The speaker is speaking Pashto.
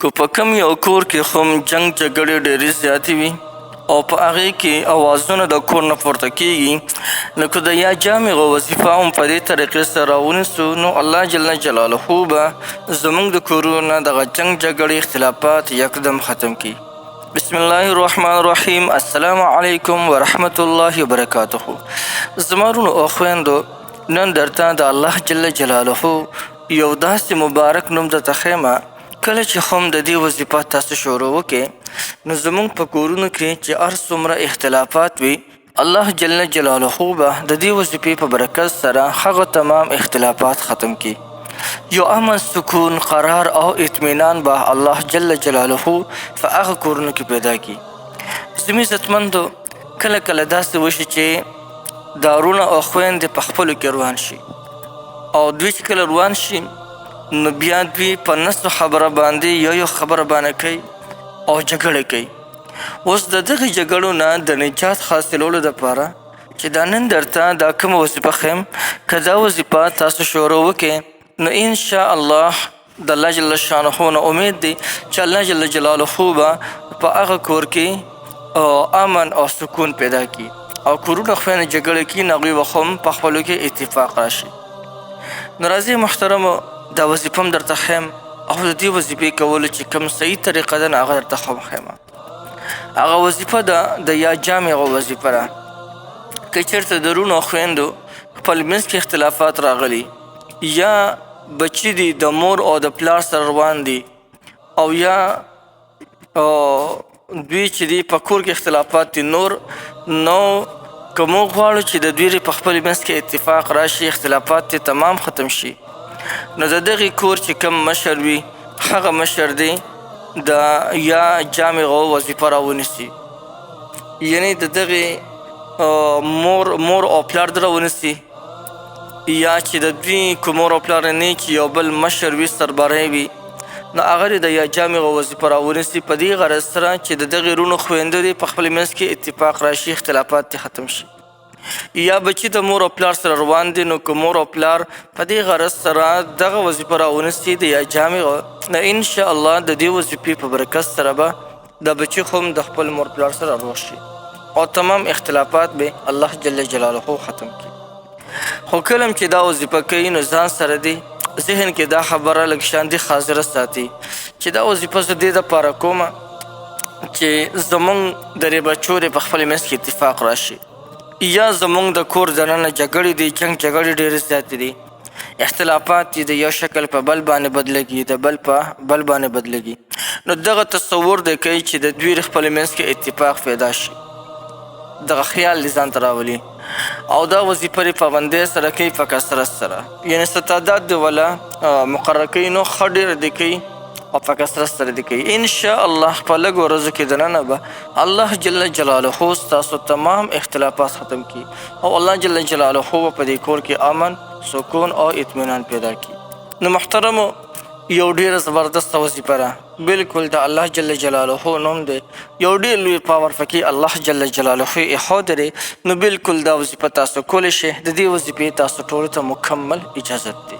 که په کم یو کور کې خو جنګ جګړې ډېرې زیاتې وي او په هغې کې اوازونه د کور نه پورته کېږي، نو که د یا جامع وظیفه هم په دې طریقې سره راونیسو نو الله جل جلاله به زموږ د کورونو نه دغه جنګ جګړې اختلافات یکدم ختم کړي. بسم الله الرحمن الرحیم. السلام علیکم ورحمت الله وبرکاته. زما ورونو او خویندو، نن درته د الله جل جلاله یو داسې مبارک نوم درته ښیم. کله چې هم د دې وظیفه تاسو شروع وکړئ نو زموږ په کورونو کې چې هر څومره اختلافات وي، الله جل جلاله به د دې وظیفې په برکت سره هغه تمام اختلافات ختم کړي. یو امن، سکون، قرار او اطمینان به الله جل جلاله په هغه کورونو کې پیدا کړي. زموږ عزتمندو، کله کله داسې وشي چې دارونه او خویندې په خپلو کې روان شي او دوی چې کله روان شي نو بیا دوی په نسو خبره باندې یو خبره باندې کوي او جګړه کوي. اوس د دغې جګړو نه د نجات حاصلولو دپاره چې دا نن درته دا کومه وظیفه ښیم، که دا وظیفه تاسو شروع وکړئ نو انشاءالله د الله جل شانه نه امید دی چې الله جل جلاله به په هغه کور کې امن او سکون پیدا کړي او کورونه خویندې جګړه کړي نو هغوی به هم په خپلو کې اتفاق راشي. نو راځئ محترمو، دا وظیفه هم درته ښیم او د دې وظیفې کولو چې کوم صحیح طریقه ده نو هغه درته هم ښیم. هغه وظیفه ده د یا جامع وظیفه ده. که چېرته د وروڼو او خویندو خپل منځ کې اختلافات راغلي یا بچي دي د مور او د پلار سره روان دي او یا دوی چې دي په کور کې اختلافات دي نور، نو که موږ غواړو چې د دوی په خپل منځ کې اتفاق راشي، اختلافات یې تمام ختم شي، نو د دغې کور چې کوم مشر وي هغه مشر دی د یا جامع وظیفه راونیسي، یعنی د دغې مور او پلار د راونیسي، یا چې د دوی که مور او پلار نه چې یو بل مشر وي، سربری وي، نو هغه د یا جامع وظیفه راونیسي په دې غرض سره چې د دغې وروڼو خویندو دی په خپل منځ کې اتفاق راشي، اختلافات دې ختم شي. یا بچي د مور او پلار سره روان دي نو که مور او پلار په دې غرض سره دغه وظیفه راونیسي د یا جامع، نو انشاءالله د دې وظیفې په برکت سره به د بچي هم د خپل مور پلار سره روغ شي او تمام اختلافات به الله جل جلاله ختم کړي. خو کله چې دا وظیفه کوي نو ځان سره دی ذهن کې دا خبره لږ شاندې حاضره ساتي چې دا وظیفه زه دې دپاره کومه چې زموږ د بچو د په خپل منځ کې اتفاق راشي، یا زموږ د کور دننه جګړې دي، جنګ جګړې ډېرې زیاتې دي، اختلافات دي د یو شکل په بل باندې بدلېږي، د بل په بل باندې بدلېږي، نو دغه تصور دی کوي چې د دوی خپل منځ کې اتفاق پیدا شي، دغه خیال دې ځان ته راولي او دا وظیفه یې پابندۍ سره کوي په کثرت سره، یعنې څه تعداد دې ولا مقرر کوي نو ښه ډېر دې کوي او په کثرت سره دې کوي. انشاءالله په لږو ورځو کې دننه به الله جل جلاله ستاسو تمام اختلافات ختم کړي او الله جل جلاله به په دې کور کې امن، سکون او اطمینان پیدا کړي. نو محترمو، یو ډېره زبردسته وظیفه ده، بلکل د الله جل جلاله نوم دی، یو ډېر لوی پاور پکې الله جل جلاله ایښودی دی، نو بلکل دا وظیفه تاسو کولی شئ. د دې وظیفې تاسو ټولو ته مکمل اجازت دی.